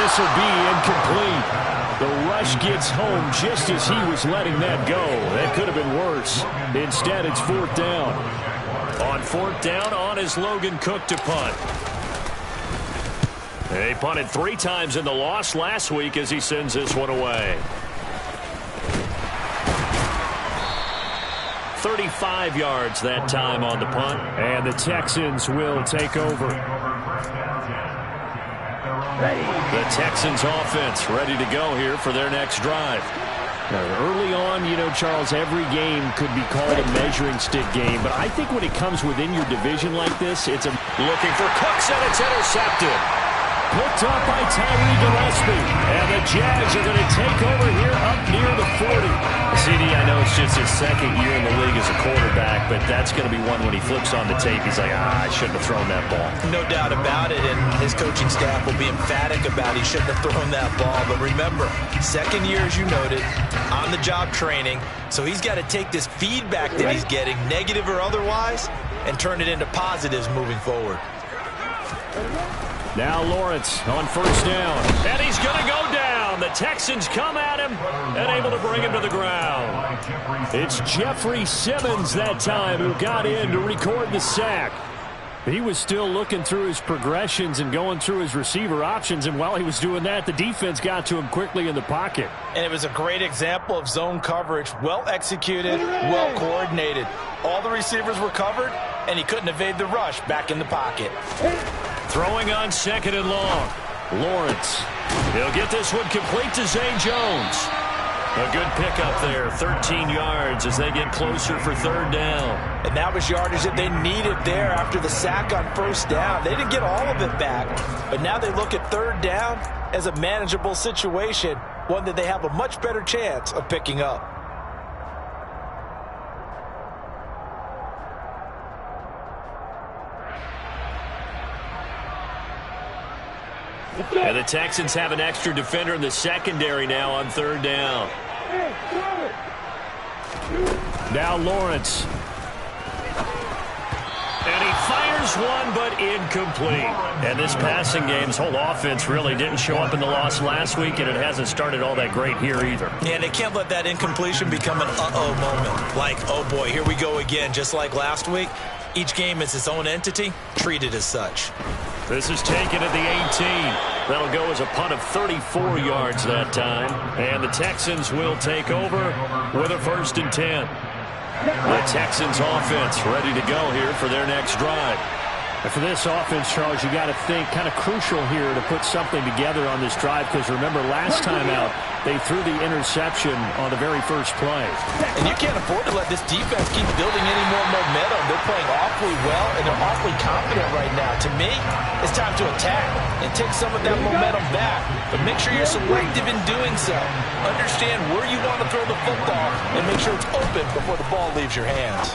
this will be incomplete. The rush gets home just as he was letting that go. That could have been worse. Instead, it's 4th down. On 4th down, on is Logan Cook to punt. They punted 3 times in the loss last week as he sends this one away. 35 yards that time on the punt. And the Texans will take over. The Texans offense ready to go here for their next drive. Now, early on, you know, Charles, every game could be called a measuring stick game. But I think when it comes within your division like this, it's a... Looking for Cooks, and it's intercepted. Picked up by Tyree Gillespie. And the Jags are going to take over here up near the 40. CD, I know it's just his 2nd year in the league as a quarterback, but that's going to be one when he flips on the tape. He's like, I shouldn't have thrown that ball. No doubt about it, and his coaching staff will be emphatic about he shouldn't have thrown that ball. But remember, 2nd year, as you noted, on-the-job training, so he's got to take this feedback that he's getting, negative or otherwise, and turn it into positives moving forward. Now Lawrence on 1st down. And he's going to go down. The Texans come at him and able to bring him to the ground. It's Jeffrey Simmons that time who got in to record the sack. He was still looking through his progressions and going through his receiver options, and while he was doing that, the defense got to him quickly in the pocket. And it was a great example of zone coverage, well executed, well coordinated. All the receivers were covered, and he couldn't evade the rush back in the pocket. Throwing on 2nd and long. Lawrence. He'll get this one complete to Zay Jones. A good pickup there, 13 yards as they get closer for 3rd down. And that was yardage that they needed there after the sack on 1st down. They didn't get all of it back, but now they look at 3rd down as a manageable situation, one that they have a much better chance of picking up. And the Texans have an extra defender in the secondary now on 3rd down. Now Lawrence. And he fires one, but incomplete. And this passing game's whole offense really didn't show up in the loss last week, and it hasn't started all that great here either. Yeah, they can't let that incompletion become an uh-oh moment. Like, oh boy, here we go again, just like last week. Each game is its own entity, treated as such. This is taken at the 18. That'll go as a punt of 34 yards that time. And the Texans will take over with a 1st and 10. The Texans offense ready to go here for their next drive. And for this offense, Charles, you got to think kind of crucial here to put something together on this drive, because remember last time out they threw the interception on the very first play. And you can't afford to let this defense keep building any more momentum. They're playing awfully well, and they're awfully confident right now. To me, it's time to attack and take some of that momentum back. But make sure you're selective in doing so. Understand where you want to throw the football and make sure it's open before the ball leaves your hands.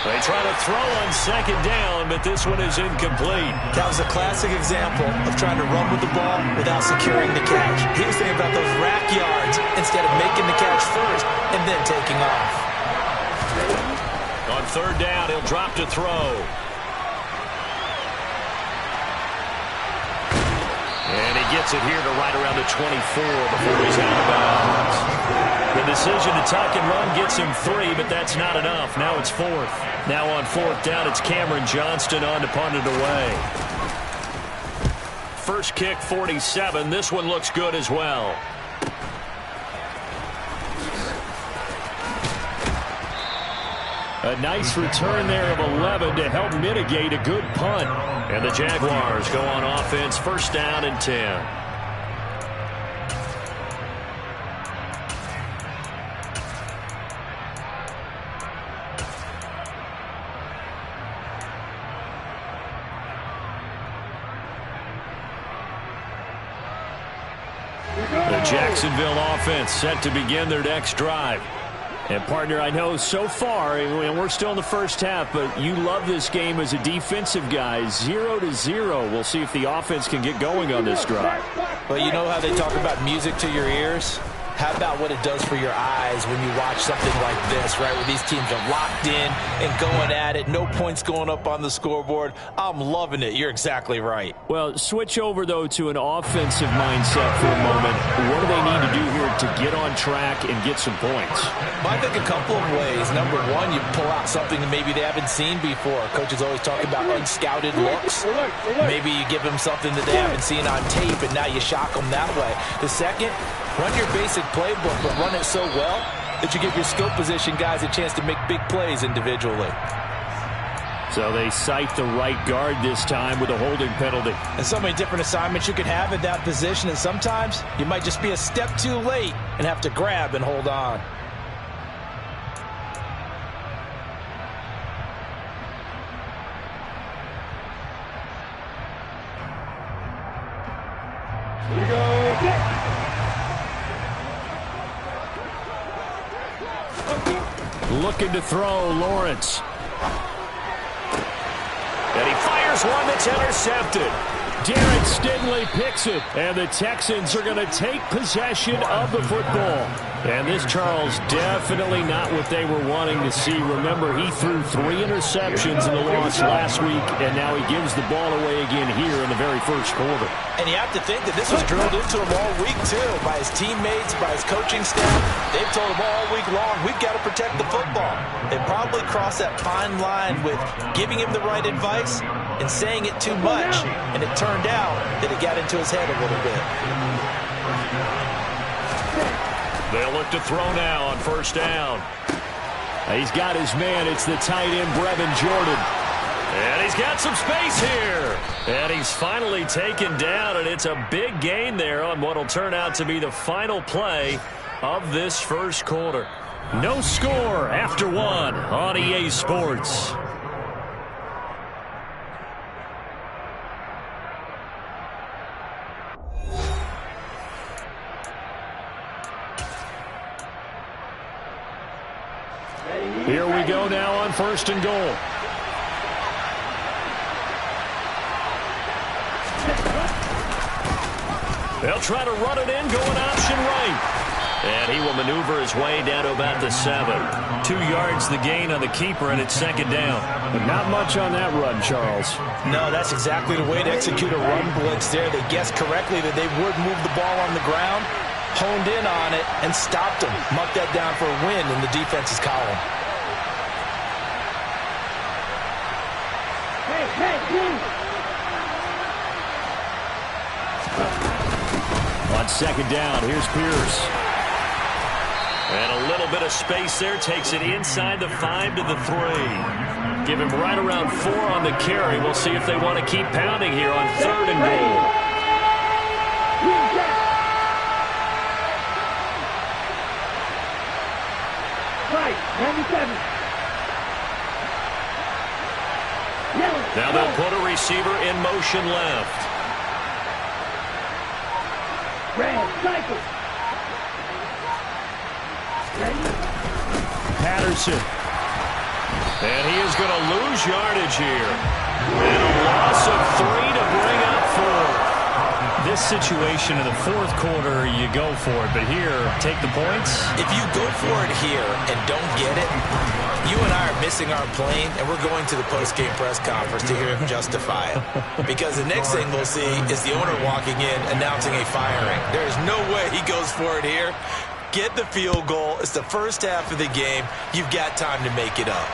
They try to throw on 2nd down, but this one is incomplete. That was a classic example of trying to run with the ball without securing the catch. He was thinking about those rack yards instead of making the catch first and then taking off. On 3rd down, he'll drop to throw. And he gets it here to right around the 24 before he's out of bounds. The decision to tuck and run gets him 3, but that's not enough. Now it's 4th. Now on 4th down, it's Cameron Johnston on to punt it away. First kick, 47. This one looks good as well. A nice return there of 11 to help mitigate a good punt. And the Jaguars go on offense, 1st down and 10. The Jacksonville offense set to begin their next drive. And, partner, I know so far, and we're still in the first half, but you love this game as a defensive guy. 0-0. We'll see if the offense can get going on this drive. Well, you know how they talk about music to your ears? how about what it does for your eyes when you watch something like this, right, where these teams are locked in and going at it, no points going up on the scoreboard. I'm loving it. You're exactly right. Well, switch over, though, to an offensive mindset for a moment. What do they need to do here to get on track and get some points? Well, I think a couple of ways. Number one, you pull out something that maybe they haven't seen before. Coaches always talk about unscouted looks. Maybe you give them something that they haven't seen on tape, and now you shock them that way. The second, run your basic playbook, but run it so well that you give your skill position guys a chance to make big plays individually. So they cite the right guard this time with a holding penalty. And so many different assignments you could have at that position, and sometimes you might just be a step too late and have to grab and hold on. Looking to throw, Lawrence. And he fires one that's intercepted. Darren Stingley picks it, and the Texans are going to take possession of the football. And this, Charles, definitely not what they were wanting to see. Remember, he threw 3 interceptions in the loss last week, and now he gives the ball away again here in the very first quarter. And you have to think that this was drilled into him all week, too, by his teammates, by his coaching staff. They've told him all week long, we've got to protect the football. They probably crossed that fine line with giving him the right advice and saying it too much, and it turned out that it got into his head a little bit. They'll look to throw now on first down. He's got his man. It's the tight end, Brevin Jordan. And he's got some space here. And he's finally taken down, and it's a big gain there on what will turn out to be the final play of this first quarter. No score after 1 on EA Sports. Here we go now on first and goal. They'll try to run it in, going option right. And he will maneuver his way down to about the 7. 2 yards the gain on the keeper, and it's second down. But not much on that run, Charles. No, that's exactly the way to execute a run blitz there. They guessed correctly that they would move the ball on the ground, honed in on it, and stopped them. Mucked that down for a win in the defense's column. On second down, here's Pierce. And a little bit of space there, takes it inside the 5 to the 3. Give him right around 4 on the carry. We'll see if they want to keep pounding here on third and goal. Right, 97. Now they'll put a receiver in motion left. Patterson. And he is going to lose yardage here. And a loss of 3 to bring up 4. This situation in the fourth quarter, you go for it. But here, take the points. If you go for it here and don't get it, you and I are missing our plane, and we're going to the post-game press conference to hear him justify it. Because the next thing we'll see is the owner walking in announcing a firing. There is no way he goes for it here. Get the field goal. It's the first half of the game. You've got time to make it up.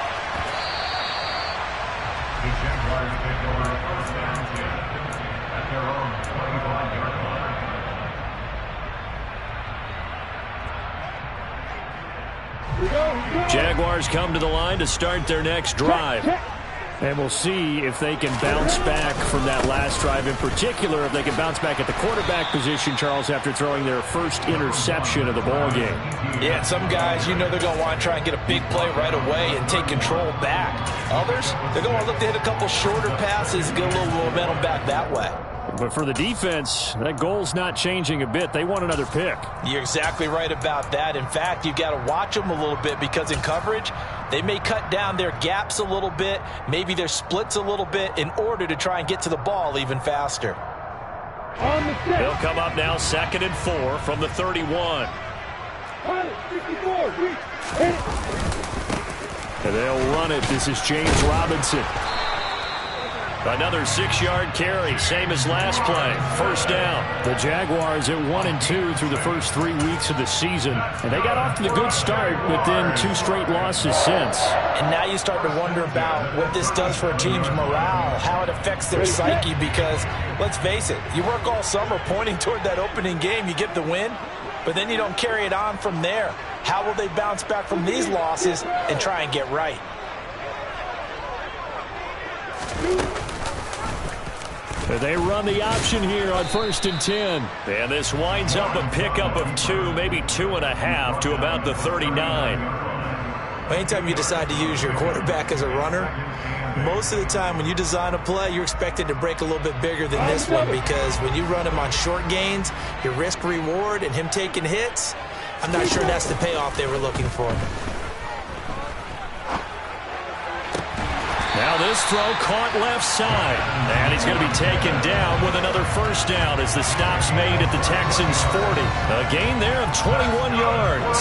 Jaguars come to the line to start their next drive. And we'll see if they can bounce back from that last drive. In particular, if they can bounce back at the quarterback position, Charles, after throwing their first interception of the ball game. Yeah, some guys, you know they're going to want to try and get a big play right away and take control back. Others, they're going to look to hit a couple shorter passes and get a little momentum back that way. But for the defense, that goal's not changing a bit. They want another pick. You're exactly right about that. In fact, you've got to watch them a little bit because in coverage, they may cut down their gaps a little bit, maybe their splits a little bit in order to try and get to the ball even faster. They'll come up now 2nd and 4 from the 31. And they'll run it. This is James Robinson. Another 6-yard carry, same as last play. First down. The Jaguars at 1-2 through the first 3 weeks of the season. And they got off to the good start, but then 2 straight losses since. And now you start to wonder about what this does for a team's morale, how it affects their psyche, because, let's face it, you work all summer pointing toward that opening game, you get the win, but then you don't carry it on from there. How will they bounce back from these losses and try and get right? They run the option here on 1st and 10. And this winds up a pickup of 2, maybe 2.5 to about the 39. Anytime you decide to use your quarterback as a runner, most of the time when you design a play, you're expected to break a little bit bigger than this one, because when you run him on short gains, your risk-reward and him taking hits, I'm not sure that's the payoff they were looking for. Now this throw caught left side. And he's going to be taken down with another first down as the stop's made at the Texans' 40. A gain there of 21 yards.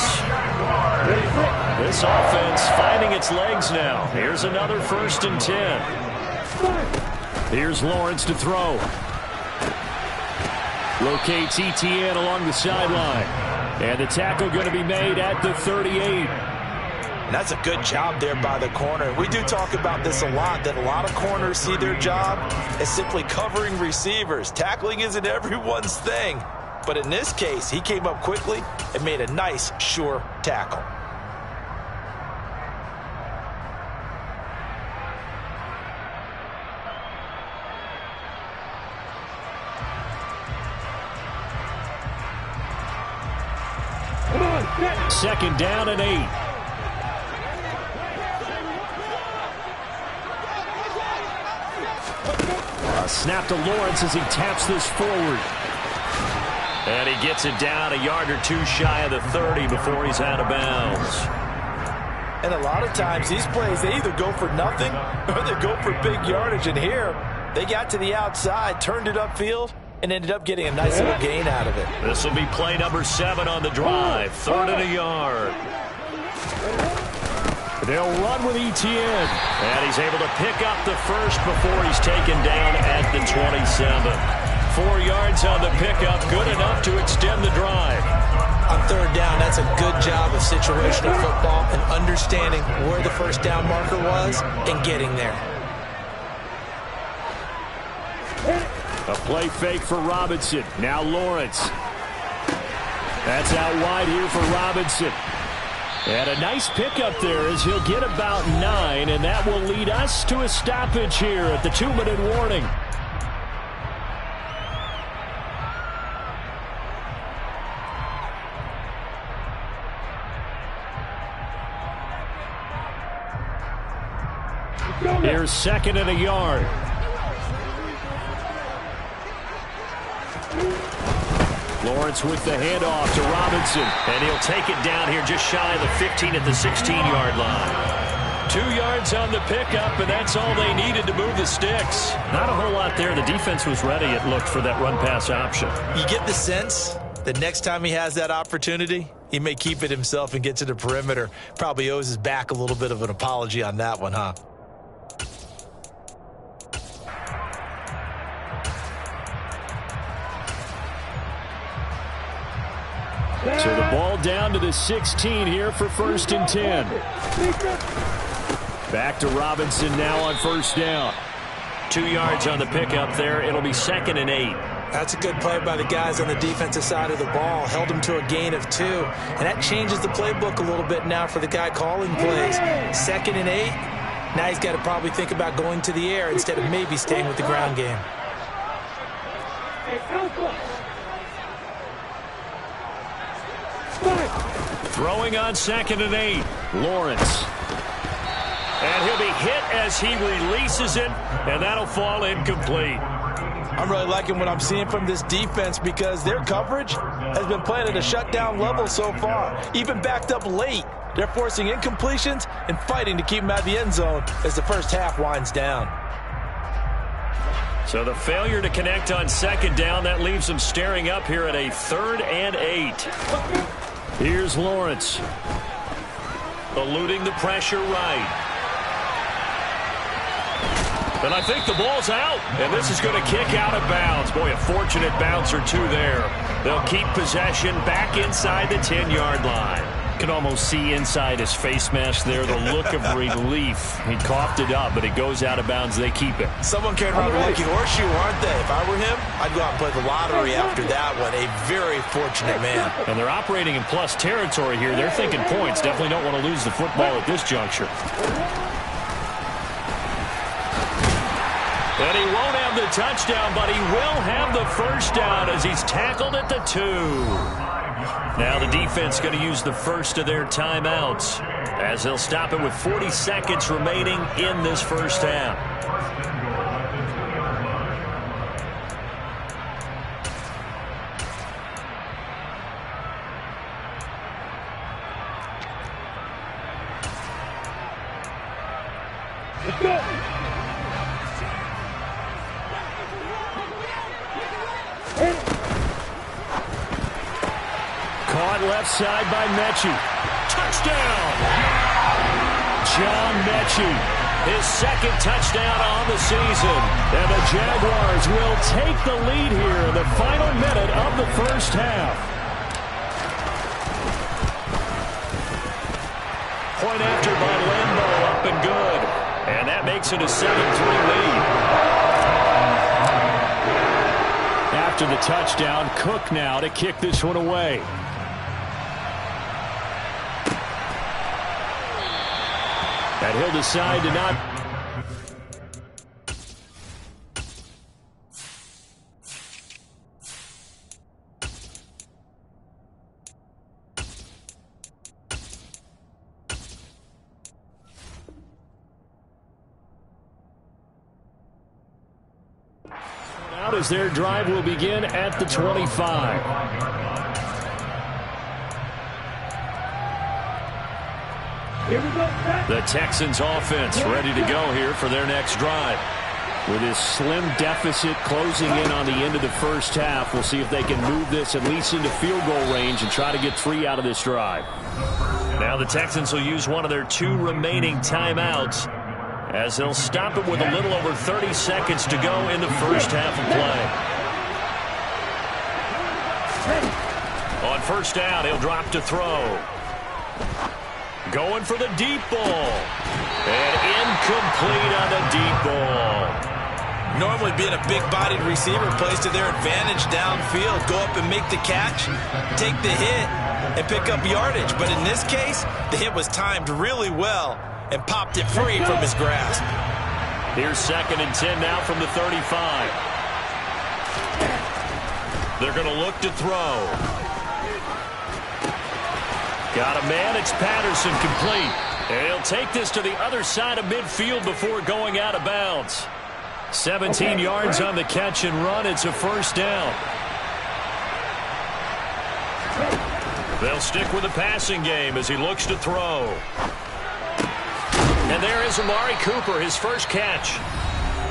This offense finding its legs now. Here's another 1st and 10. Here's Lawrence to throw. Locates Etienne along the sideline. And the tackle going to be made at the 38. And that's a good job there by the corner. We do talk about this a lot, that a lot of corners see their job as simply covering receivers. Tackling isn't everyone's thing. But in this case, he came up quickly and made a nice, sure tackle. Second down and 8. Snap to Lawrence as he taps this forward. And he gets it down a yard or 2 shy of the 30 before he's out of bounds. And a lot of times these plays, they either go for nothing or they go for big yardage. And here, they got to the outside, turned it upfield, and ended up getting a nice little gain out of it. This will be play number 7 on the drive. 3rd and a yard. They'll run with Etienne. And he's able to pick up the first before he's taken down at the 27. 4 yards on the pickup, good enough to extend the drive. On 3rd down, that's a good job of situational football and understanding where the first down marker was and getting there. A play fake for Robinson. Now Lawrence. That's out wide here for Robinson. And a nice pickup there as he'll get about 9, and that will lead us to a stoppage here at the 2-minute warning. Here's 2nd and a yard. Lawrence with the handoff to Robinson. And he'll take it down here just shy of the 15 at the 16-yard line. 2 yards on the pickup, and that's all they needed to move the sticks. Not a whole lot there. The defense was ready, it looked, for that run-pass option. You get the sense that next time he has that opportunity, he may keep it himself and get to the perimeter. Probably owes his back a little bit of an apology on that one, huh? So the ball down to the 16 here for 1st and 10. Back to Robinson now on 1st down. 2 yards on the pickup there. It'll be 2nd and 8. That's a good play by the guys on the defensive side of the ball. Held him to a gain of 2. And that changes the playbook a little bit now for the guy calling plays. 2nd and 8. Now he's got to probably think about going to the air instead of maybe staying with the ground game. Throwing on 2nd and 8. Lawrence. And he'll be hit as he releases it, and that'll fall incomplete. I'm really liking what I'm seeing from this defense because their coverage has been playing at a shutdown level so far. Even backed up late, they're forcing incompletions and fighting to keep them out of the end zone as the first half winds down. So the failure to connect on 2nd down, that leaves them staring up here at a 3rd and 8. Here's Lawrence. Eluding the pressure right. And I think the ball's out. And this is going to kick out of bounds. Boy, a fortunate bounce or two there. They'll keep possession back inside the 10-yard line. You can almost see inside his face mask there the look of relief. He coughed it up, but it goes out of bounds. They keep it. Someone carrying around a lucky horseshoe, aren't they? If I were him, I'd go out and play the lottery after that one. A very fortunate man. And they're operating in plus territory here. They're thinking points. Definitely don't want to lose the football at this juncture. And he won't have the touchdown, but he will have the first down as he's tackled at the 2. Now the defense going to use the first of their timeouts as they'll stop it with 40 seconds remaining in this first half. Let's go. Caught left side by Mechie. Touchdown! John Mechie, his second touchdown on the season. And the Jaguars will take the lead here in the final minute of the first half. Point after by Lambo, up and good. And that makes it a 7-3 lead. After the touchdown, Cook now to kick this one away. And he'll decide to not. Out as their drive will begin at the 25. Here we go. The Texans offense ready to go here for their next drive. With his slim deficit closing in on the end of the first half, we'll see if they can move this at least into field goal range and try to get 3 out of this drive. Now the Texans will use one of their 2 remaining timeouts as they'll stop it with a little over 30 seconds to go in the first half of play. On first down, he'll drop to throw. Going for the deep ball. And incomplete on the deep ball. Normally being a big-bodied receiver plays to their advantage downfield. Go up and make the catch, take the hit, and pick up yardage. But in this case, the hit was timed really well and popped it free from his grasp. Here's 2nd and 10 now from the 35. They're going to look to throw. Got a man. It's Patterson, complete. And he'll take this to the other side of midfield before going out of bounds. 17 yards on the catch and run. It's a first down. They'll stick with the passing game as he looks to throw. And there is Amari Cooper, his first catch.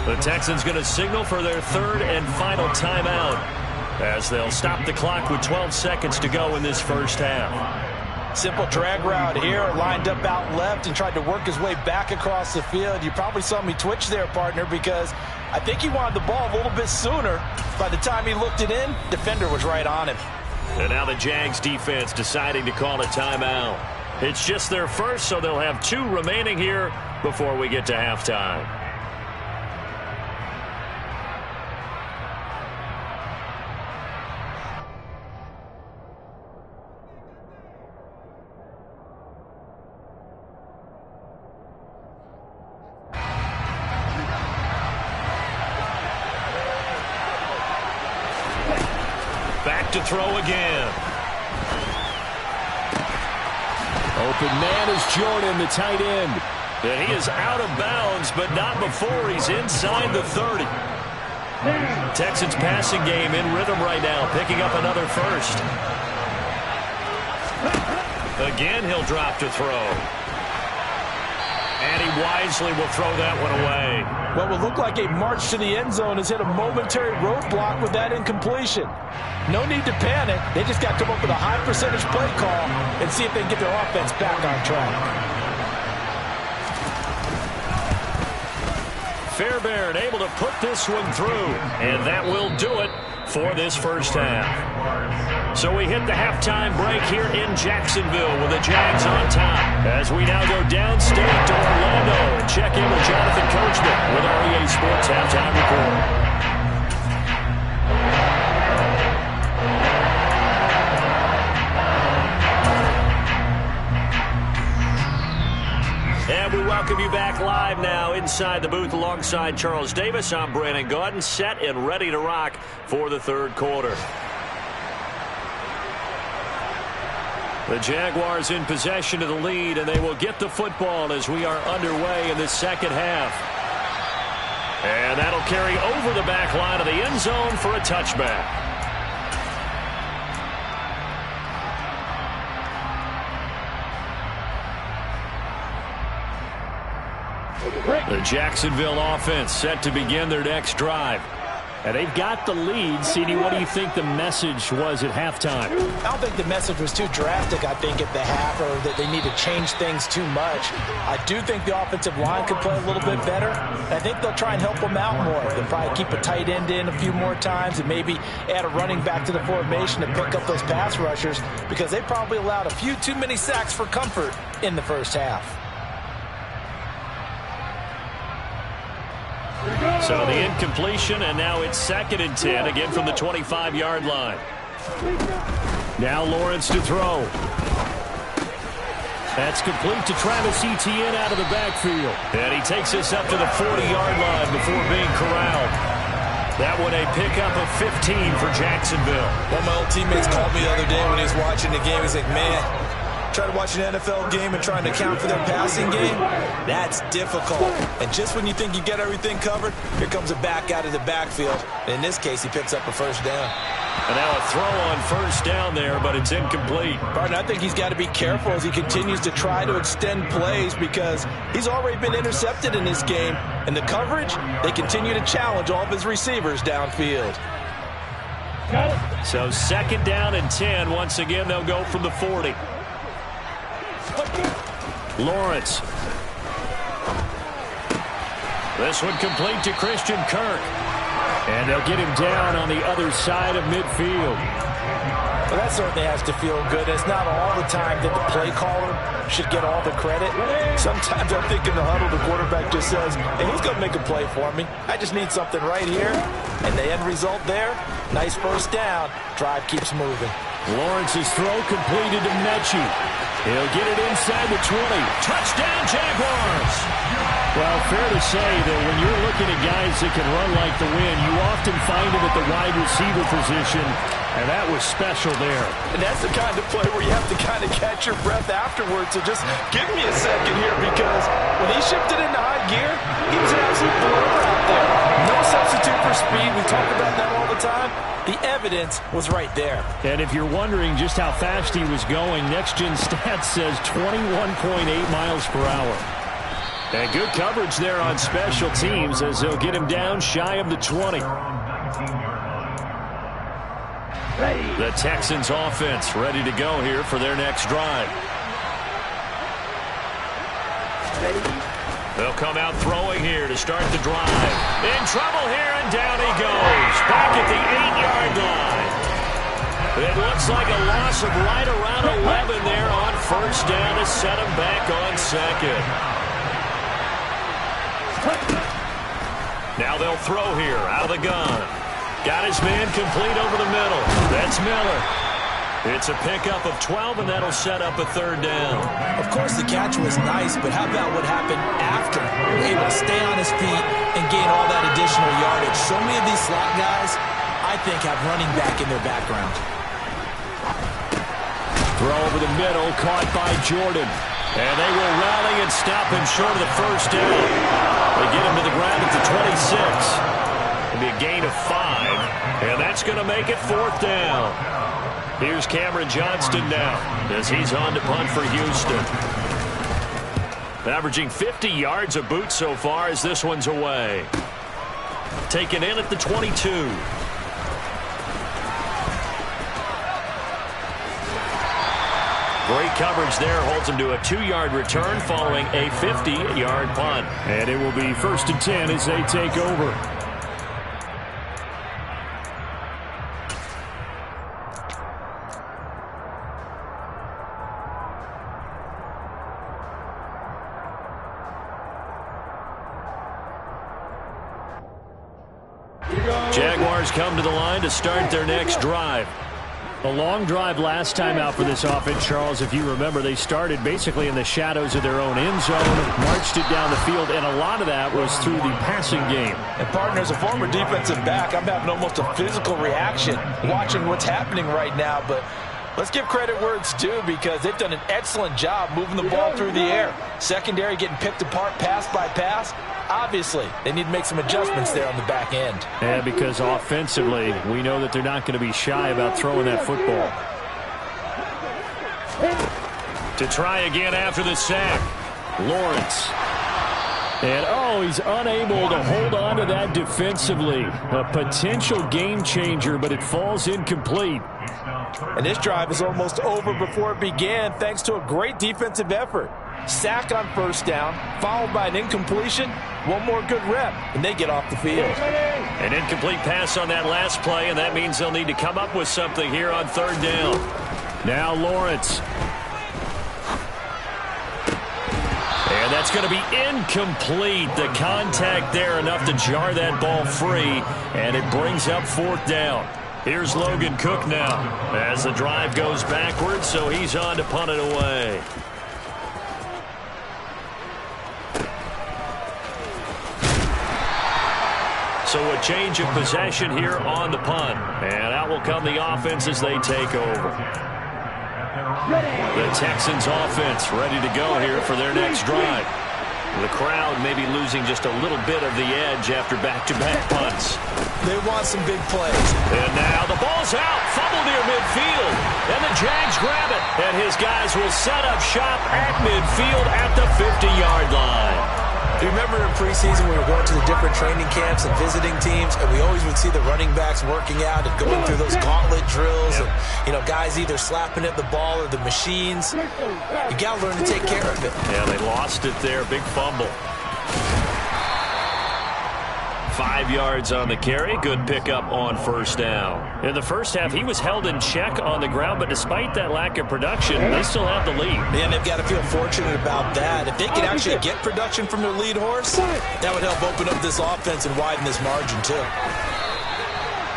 The Texans going to signal for their 3rd and final timeout as they'll stop the clock with 12 seconds to go in this first half. Simple drag route here, lined up out left and tried to work his way back across the field. You probably saw me twitch there, partner, because I think he wanted the ball a little bit sooner. By the time he looked it in, defender was right on him. And now the Jags defense deciding to call a timeout. It's just their first, so they'll have 2 remaining here before we get to halftime. Back to throw again. Open man is Jordan, the tight end. And he is out of bounds, but not before he's inside the 30. Texans passing game in rhythm right now, picking up another first. Again, he'll drop to throw. And he wisely will throw that one away. What will look like a march to the end zone has hit a momentary roadblock with that incompletion. No need to panic. They just got to come up with a high percentage play call and see if they can get their offense back on track. Fairbairn able to put this one through, and that will do it for this first half. So we hit the halftime break here in Jacksonville with the Jags on top. As we now go downstate to Orlando and check in with Jonathan Coachman with our EA Sports Halftime Report. And we welcome you back live now inside the booth alongside Charles Davis. I'm Brandon Gaudin, set and ready to rock for the third quarter. The Jaguars in possession of the lead, and they will get the football as we are underway in the second half. And that'll carry over the back line of the end zone for a touchback. The Jacksonville offense set to begin their next drive. And they've got the lead. CD, what do you think the message was at halftime? I don't think the message was too drastic, I think, at the half, or that they need to change things too much. I do think the offensive line could play a little bit better. I think they'll try and help them out more. They'll probably keep a tight end in a few more times and maybe add a running back to the formation to pick up those pass rushers, because they probably allowed a few too many sacks for comfort in the first half. So the incompletion, and now it's 2nd and 10, again from the 25-yard line. Now Lawrence to throw. That's complete to Travis Etienne out of the backfield. And he takes us up to the 40-yard line before being corralled. That one a pickup of 15 for Jacksonville. One of my old teammates called me the other day when he was watching the game. He's like, man, trying to watch an NFL game and trying to account for their passing game, that's difficult. And just when you think you get everything covered, here comes a back out of the backfield. In this case, he picks up a first down. And now a throw on first down there, but it's incomplete. Pardon, I think he's got to be careful as he continues to try to extend plays, because he's already been intercepted in this game. And the coverage, they continue to challenge all of his receivers downfield. So 2nd down and 10. Once again, they'll go from the 40. Lawrence. This one complete to Christian Kirk. And they'll get him down on the other side of midfield. Well, that certainly has to feel good. It's not all the time that the play caller should get all the credit. Sometimes I think in the huddle, the quarterback just says, hey, who's going to make a play for me? I just need something right here. And the end result there, nice first down. Drive keeps moving. Lawrence's throw completed to Mechie. He'll get it inside the 20. Touchdown, Jaguars! Well, fair to say that when you're looking at guys that can run like the wind, you often find them at the wide receiver position, and that was special there. And that's the kind of play where you have to kind of catch your breath afterwards. So just give me a second here, because when he shifted into high gear, he was an absolute blower out there. No substitute for speed. We talk about that all the time. The evidence was right there. And if you're wondering just how fast he was going, Next Gen Stats says 21.8 miles per hour. And good coverage there on special teams as they'll get him down shy of the 20. The Texans offense ready to go here for their next drive. They'll come out throwing here to start the drive. In trouble here, and down he goes. Back at the 8-yard line. It looks like a loss of right around 11 there on first down to set him back on 2nd. Now they'll throw here out of the gun. Got his man complete over the middle. That's Miller. It's a pickup of 12, and that'll set up a 3rd down. Of course, the catch was nice, but how about what happened after? He was able to stay on his feet and gain all that additional yardage. So many of these slot guys, I think, have running back in their background. Throw over the middle, caught by Jordan. And they will rally and stop him short of the first down. They get him to the ground at the 26. It'll be a gain of 5, and that's going to make it 4th down. Here's Cameron Johnston now as he's on to punt for Houston. Averaging 50 yards a boot so far as this one's away. Taken in at the 22. Great coverage there. Holds him to a 2-yard return following a 50-yard punt. And it will be 1st and 10 as they take over. Jaguars come to the line to start their next drive. A long drive last time out for this offense, Charles. If you remember, they started basically in the shadows of their own end zone, marched it down the field, and a lot of that was through the passing game. And, partner, as a former defensive back, I'm having almost a physical reaction watching what's happening right now. But let's give credit where it's due, because they've done an excellent job moving the ball through the air. Secondary getting picked apart pass by pass. Obviously, they need to make some adjustments there on the back end. Yeah, because offensively, we know that they're not going to be shy about throwing that football. To try again after the sack, Lawrence. And, he's unable to hold on to that defensively. A potential game changer, but it falls incomplete. And this drive is almost over before it began, thanks to a great defensive effort. Sack on 1st down, followed by an incompletion. One more good rep, and they get off the field. An incomplete pass on that last play, and that means they'll need to come up with something here on 3rd down. Now Lawrence. And that's going to be incomplete. The contact there enough to jar that ball free, and it brings up 4th down. Here's Logan Cook now as the drive goes backwards, so he's on to punt it away. So a change of possession here on the punt. And out will come the offense as they take over. The Texans offense ready to go here for their next drive. The crowd maybe losing just a little bit of the edge after back-to-back punts. They want some big plays. And now the ball's out. Fumble near midfield. And the Jags grab it. And his guys will set up shop at midfield at the 50-yard line. Do you remember in preseason we were going to the different training camps and visiting teams, and we always would see the running backs working out and going through those gauntlet drills, and, guys either slapping at the ball or the machines. You got to learn to take care of it. Yeah, they lost it there. Big fumble. 5 yards on the carry. Good pickup on 1st down. In the first half, he was held in check on the ground, but despite that lack of production, they still have the lead. And they've got to feel fortunate about that. If they can actually get production from their lead horse, that would help open up this offense and widen this margin too.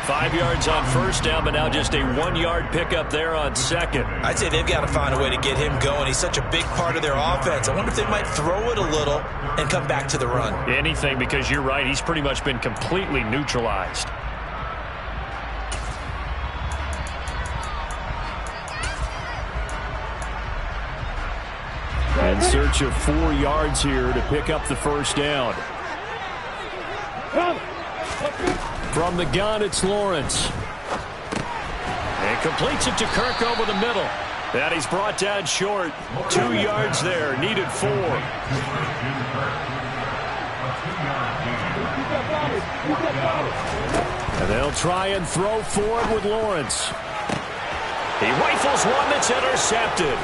5 yards on 1st down, but now just a 1-yard pickup there on 2nd. I'd say they've got to find a way to get him going. He's such a big part of their offense. I wonder if they might throw it a little and come back to the run. Anything, because you're right. He's pretty much been completely neutralized. In search of 4 yards here to pick up the 1st down. From the gun, it's Lawrence. And completes it to Kirk over the middle. And he's brought down short. 2 yards there. Needed 4. And they'll try and throw forward with Lawrence. He rifles one that's intercepted.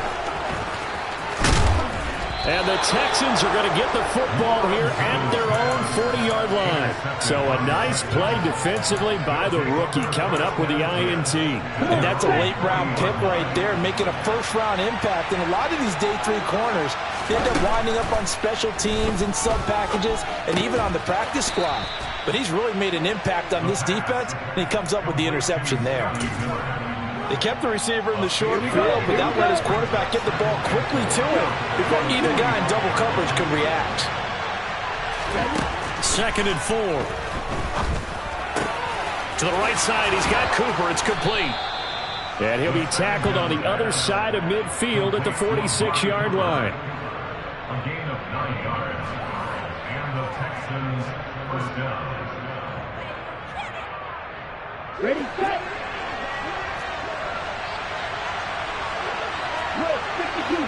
And the Texans are going to get the football here at their own 40-yard line. So a nice play defensively by the rookie coming up with the INT. And that's a late-round pick right there, making a first-round impact. And a lot of these day 3 corners, they end up winding up on special teams and sub-packages and even on the practice squad. But he's really made an impact on this defense, and he comes up with the interception there. They kept the receiver in the short field, but that let his quarterback get the ball quickly to him before either guy in double coverage could react. 2nd and 4. To the right side, he's got Cooper. It's complete. And he'll be tackled on the other side of midfield at the 46-yard line. A gain of 9 yards. And the Texans first down. Ready, set.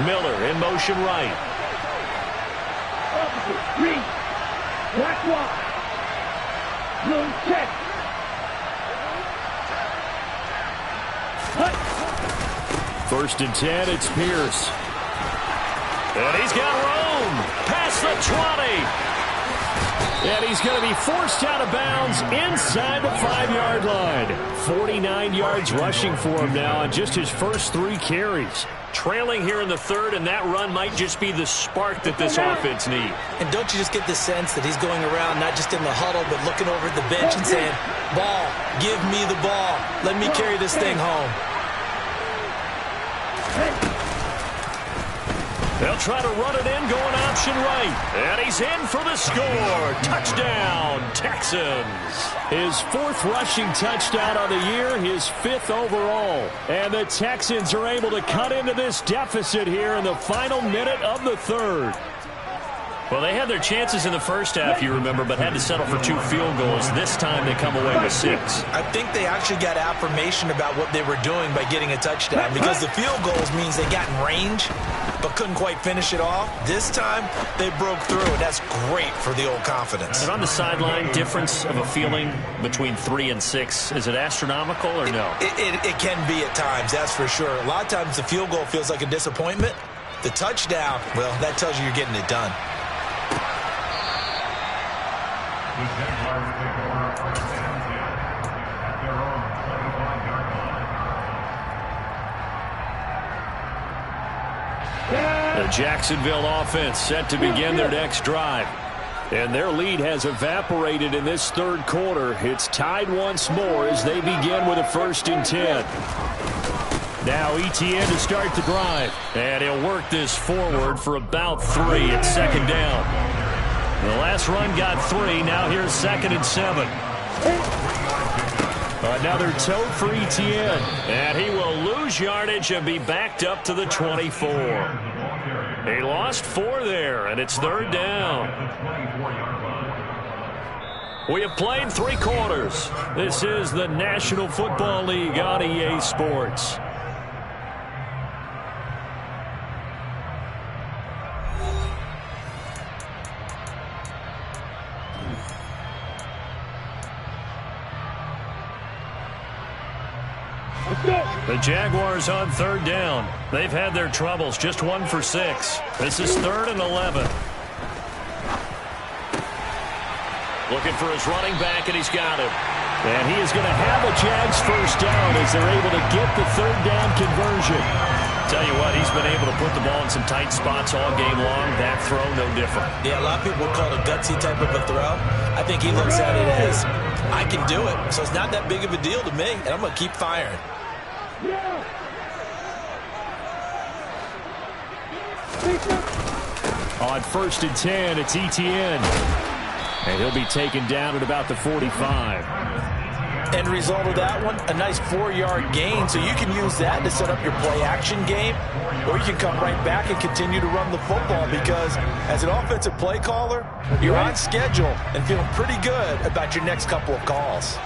Miller in motion right. Read. Black wide. Blue check. First and 10, it's Pierce. And he's got room. Past the 20. And he's going to be forced out of bounds inside the 5-yard line. 49 yards rushing for him now on just his first 3 carries. Trailing here in the third, and that run might just be the spark that this offense needs. And don't you just get the sense that he's going around not just in the huddle, but looking over at the bench and saying, ball, give me the ball. Let me carry this thing home. They'll try to run it in, going option right. And he's in for the score. Touchdown, Texans. His 4th rushing touchdown of the year, his 5th overall. And the Texans are able to cut into this deficit here in the final minute of the third. Well, they had their chances in the first half, you remember, but had to settle for 2 field goals. This time they come away with 6. I think they actually got affirmation about what they were doing by getting a touchdown, because the field goals means they got in range but couldn't quite finish it off. This time they broke through, and that's great for the old confidence. And on the sideline, difference of a feeling between 3 and 6, is it astronomical or no? It can be at times, that's for sure. A lot of times the field goal feels like a disappointment. The touchdown, well, that tells you you're getting it done. The Jaguars take over first and 10 at their own 25-yard line. The Jacksonville offense set to begin their next drive. And their lead has evaporated in this third quarter. It's tied once more as they begin with a 1st and 10. Now Etienne to start the drive. And he'll work this forward for about 3 at 2nd down. The last run got 3. Now here's 2nd and 7. Another tote for Etienne. And he will lose yardage and be backed up to the 24. He lost 4 there, and it's 3rd down. We have played 3 quarters. This is the National Football League on EA Sports. The Jaguars on 3rd down. They've had their troubles, just 1 for 6. This is 3rd and 11. Looking for his running back, and he's got him. And he is going to have a Jags first down as they're able to get the 3rd down conversion. Tell you what, he's been able to put the ball in some tight spots all game long. That throw, no different. Yeah, a lot of people would call it a gutsy type of a throw. I think he looks at it as, I can do it, so it's not that big of a deal to me, and I'm going to keep firing. On 1st and 10, it's Etienne. And he'll be taken down at about the 45. End result of that one, a nice 4-yard gain, so you can use that to set up your play-action game, or you can come right back and continue to run the football, because as an offensive play caller, you're on schedule and feeling pretty good about your next couple of calls.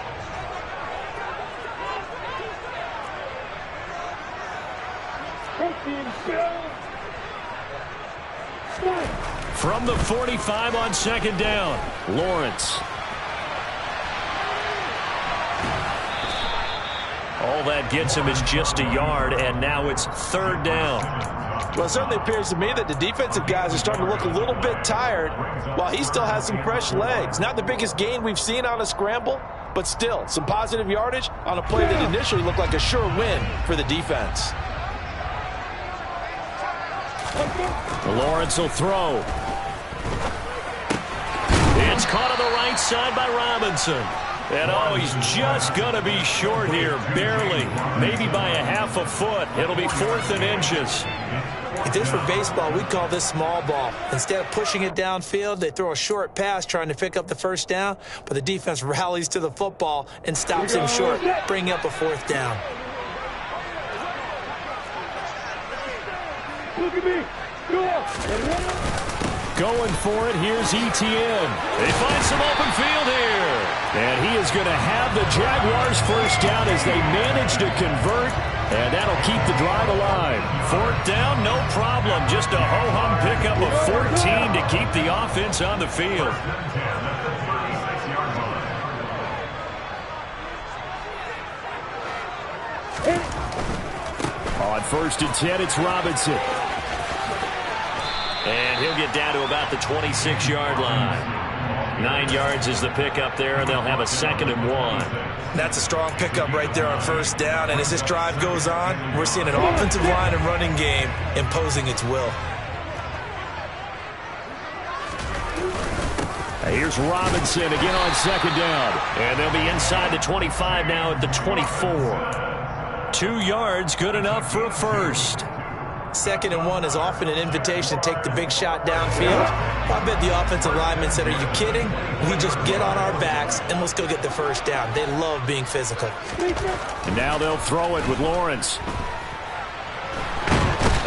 From the 45 on 2nd down, Lawrence. All that gets him is just a yard, and now it's 3rd down. Well, it certainly appears to me that the defensive guys are starting to look a little bit tired, while he still has some fresh legs. Not the biggest gain we've seen on a scramble, but still some positive yardage on a play that initially looked like a sure win for the defense. Lawrence will throw. It's caught on the right side by Robinson. And, oh, he's just going to be short here, barely. Maybe by a half a foot. It'll be 4th and inches. If this were baseball, we'd call this small ball. Instead of pushing it downfield, they throw a short pass trying to pick up the 1st down, but the defense rallies to the football and stops him short, bringing up a 4th down. Look at me. Go. Going for it, here's Etienne. They find some open field here. And he is going to have the Jaguars first down as they manage to convert And that'll keep the drive alive. 4th down, no problem. Just a ho-hum pickup of 14 to keep the offense on the field. On 1st and 10, it's Robinson. And he'll get down to about the 26-yard line. 9 yards is the pickup there, and they'll have a 2nd and 1. That's a strong pickup right there on 1st down, and as this drive goes on, we're seeing an offensive line and running game imposing its will. Here's Robinson again on 2nd down, and they'll be inside the 25 now at the 24. 2 yards, good enough for a first. 2nd and 1 is often an invitation to take the big shot downfield. I bet the offensive lineman said, are you kidding? We just get on our backs and let's go get the 1st down. They love being physical. And now they'll throw it with Lawrence.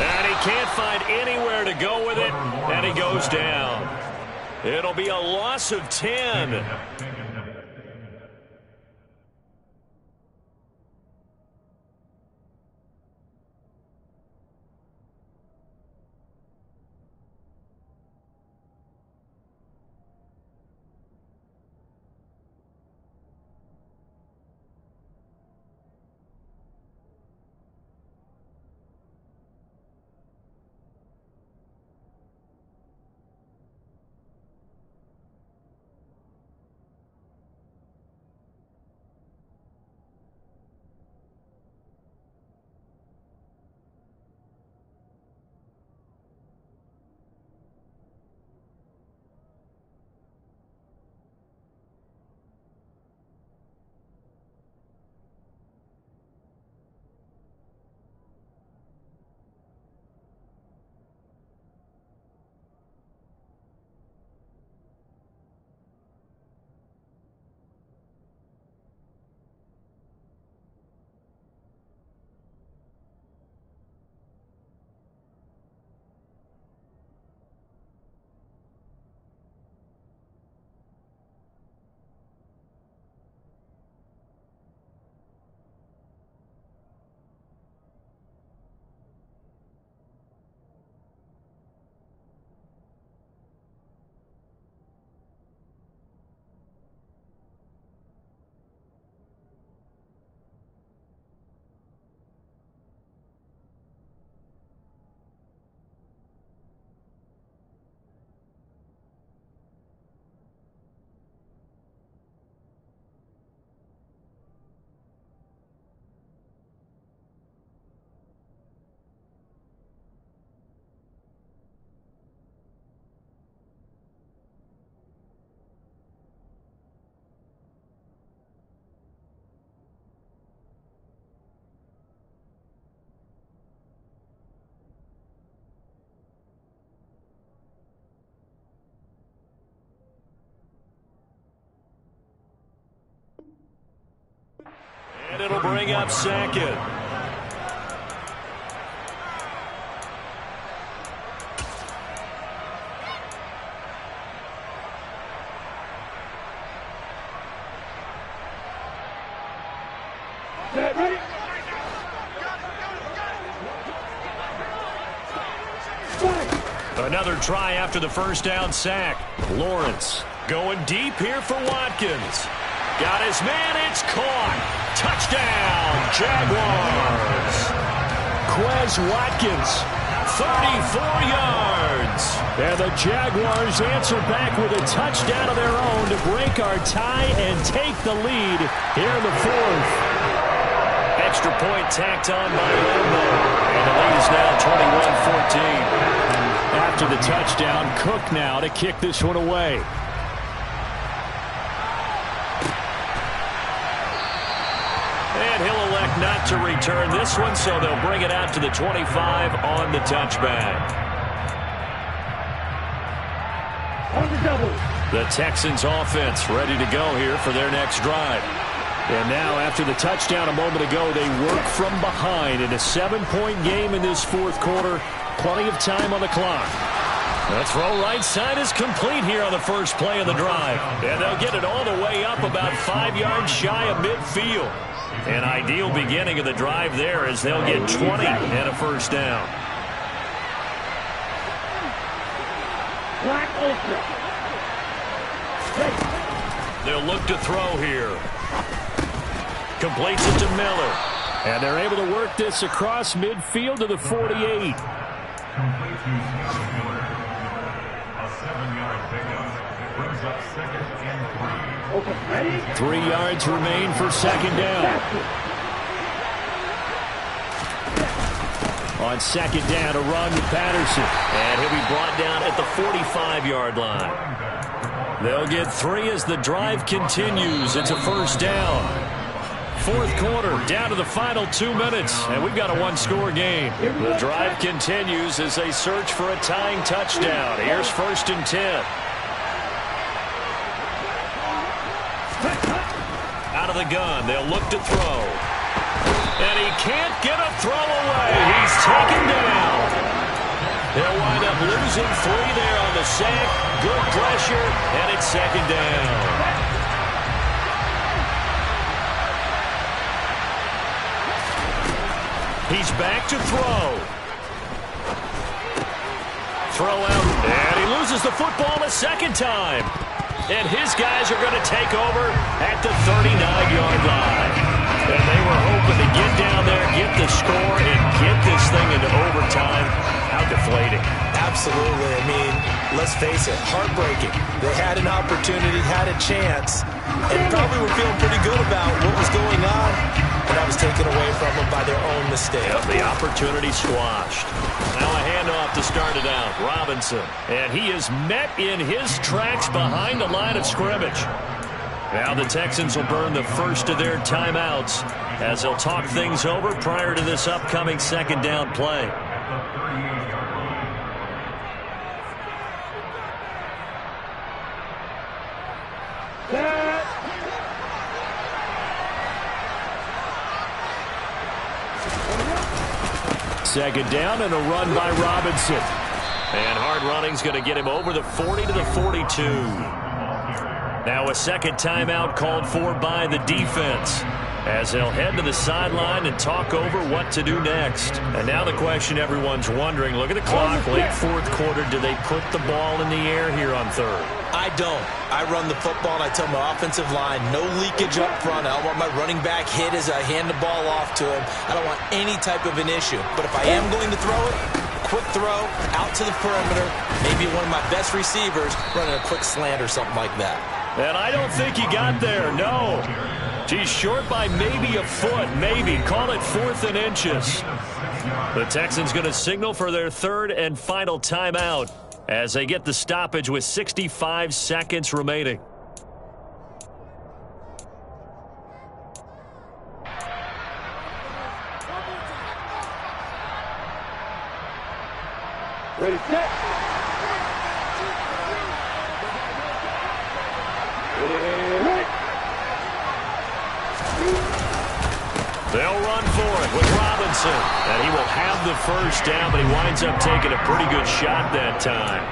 And he can't find anywhere to go with it, and he goes down. It'll be a loss of 10. And it'll bring up 2nd. Ready? Another try after the 1st down sack. Lawrence going deep here for Watkins. Got his man, it's caught. Touchdown, Jaguars. Quez Watkins, 34 yards. And the Jaguars answer back with a touchdown of their own to break our tie and take the lead here in the 4th. Extra point tacked on by Lambo. And the lead is now 21-14. After the touchdown, Cook now to kick this one away. And he'll elect not to return this one, so they'll bring it out to the 25 on the touchback. On the double. The Texans offense ready to go here for their next drive. And now, after the touchdown a moment ago, they work from behind in a 7-point game in this 4th quarter. Plenty of time on the clock. The throw right side is complete here on the first play of the drive. And they'll get it all the way up about 5 yards shy of midfield. An ideal beginning of the drive there as they'll get 20 and a first down. Black Ultra. They'll look to throw here. Completes it to Miller. And they're able to work this across midfield to the 48. Complete to Scotty Miller. A 7-yard pickup. Brings up 2nd and 3. 3 yards remain for second down. On second down, a run with Patterson. And he'll be brought down at the 45-yard line. They'll get 3 as the drive continues. It's a first down. Fourth quarter, down to the final 2 minutes, and we've got a one-score game. The drive continues as they search for a tying touchdown. Here's 1st and 10. Out of the gun, they'll look to throw. And he can't get a throw away. He's taken down. They'll wind up losing 3 there on the sack. Good pressure, and it's second down. He's back to throw. Throw out, and he loses the football a second time. And his guys are going to take over at the 39-yard line. And they were hoping to get down there, get the score, and get this thing into overtime. How deflating. Absolutely. I mean, let's face it, heartbreaking. They had an opportunity, had a chance, and probably were feeling pretty good about what was going on. And that was taken away from them by their own mistake. Yep, the opportunity squashed. Now a handoff to start it out. Robinson. And he is met in his tracks behind the line of scrimmage. Now the Texans will burn the first of their timeouts as they'll talk things over prior to this upcoming second down play. Second down and a run by Robinson. And hard running's going to get him over the 40 to the 42. Now a second timeout called for by the defense as they'll head to the sideline and talk over what to do next. And now the question everyone's wondering, look at the clock, late fourth quarter, do they put the ball in the air here on third? I don't. I run the football and I tell my offensive line, no leakage up front. I don't want my running back hit as I hand the ball off to him. I don't want any type of an issue. But if I am going to throw it, quick throw, out to the perimeter, maybe one of my best receivers running a quick slant or something like that. And I don't think he got there, no. He's short by maybe a foot, maybe. Call it 4th and inches. The Texans going to signal for their third and final timeout as they get the stoppage with 65 seconds remaining. Ready, set. They'll run for it with Robinson. And he will have the first down, but he winds up taking a pretty good shot that time.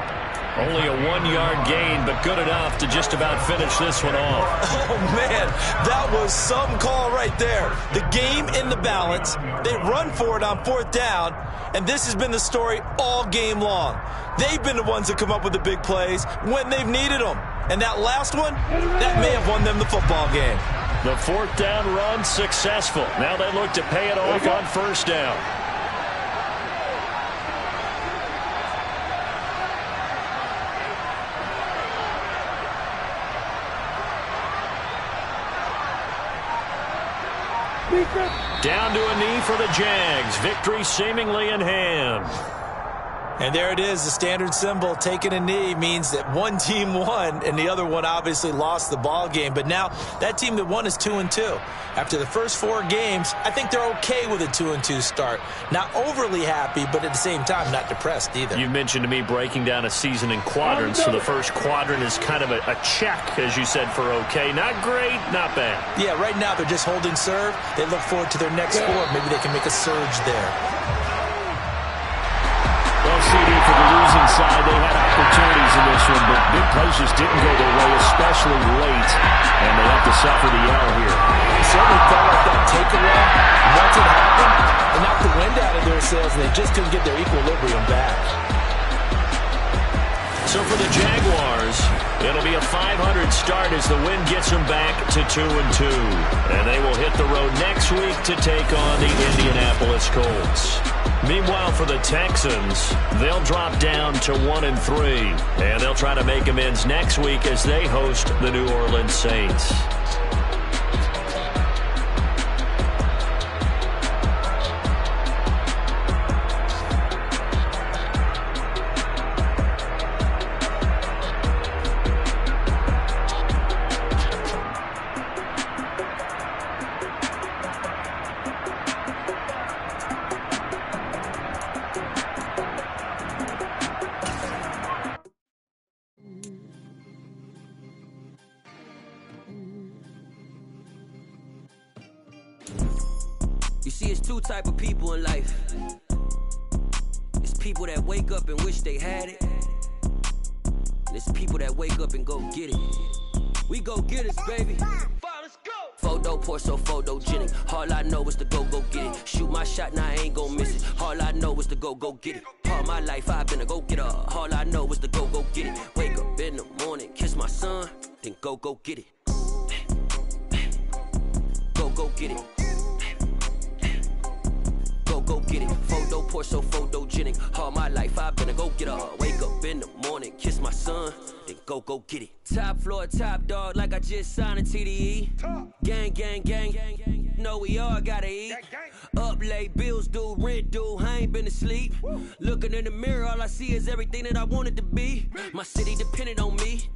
Only a 1-yard gain, but good enough to just about finish this one off. Oh, man, that was some call right there. The game in the balance. They run for it on 4th down, and this has been the story all game long. They've been the ones that come up with the big plays when they've needed them. And that last one, that may have won them the football game. The 4th down run successful. Now they look to pay it off on first down. Down to a knee for the Jags. Victory seemingly in hand. And there it is, the standard symbol. Taking a knee means that one team won and the other one obviously lost the ball game. But now that team that won is 2-2. After the first 4 games, I think they're okay with a 2-2 start. Not overly happy, but at the same time, not depressed either. You mentioned to me breaking down a season in quadrants. So the first quadrant is kind of a check, as you said, for okay. Not great, not bad. Yeah, right now they're just holding serve. They look forward to their next 4. Maybe they can make a surge there. Well, CD, for for the losing side. They had opportunities in this one, but big plays just didn't go their way, especially late, and they have to suffer the L here. It certainly felt like that takeaway, once it happened, it knocked the wind out of their sails, and they just couldn't get their equilibrium back. So for the Jaguars, it'll be a 500 start as the win gets them back to 2-2. And they will hit the road next week to take on the Indianapolis Colts. Meanwhile, for the Texans, they'll drop down to 1-3. And they'll try to make amends next week as they host the New Orleans Saints. You see, it's two type of people in life. It's people that wake up and wish they had it. And it's people that wake up and go get it. We go get it, baby. Photo pour so photogenic. All I know is to go get it. Shoot my shot, now I ain't gon' miss it. All I know is to go get it. All my life I've been a go-getter. All I know is to go get it. Wake up in the morning, kiss my son, then go get it. Go get it. Go get it. Photo pour so photogenic. All my life I've been a go-getter. Wake up in the morning, kiss my son, then go get it. Top floor, top dog, like I just signed a TDE. Gang. Know we all gotta eat. Up late, bills due, rent due, I ain't been asleep. Looking in the mirror, all I see is everything that I wanted to be. My city depended on me,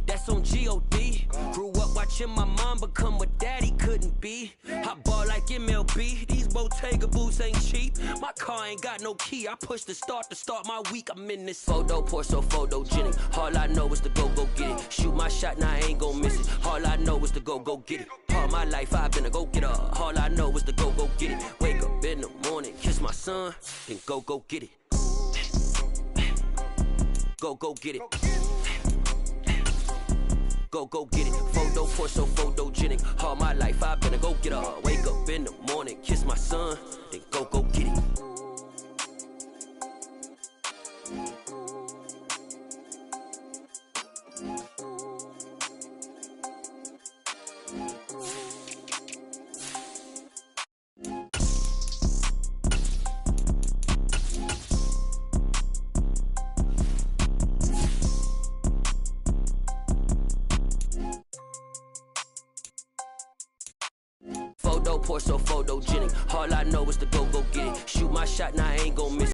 that's on G.O.D. Grew up watching my mom become what daddy couldn't be. I ball like MLB, these Bottega boots ain't cheap. My car ain't got no key, I push the start to start my week. I'm in this photo pour so photogenic. All I know is to go get it. Shoot my shot, now I ain't gon' miss it. All I know is to go get it. All my life I've been a go-getter. All I know is to go get it. Wake up in the morning, kiss my son, then go get it. Go get it. Go get it. Photo pour so photogenic. All my life I've been a go-getter. Wake up in the morning, kiss my son, then go get it. Photo pour so photogenic. All I know is to go get it. Shoot my shot, now I ain't gon' miss it.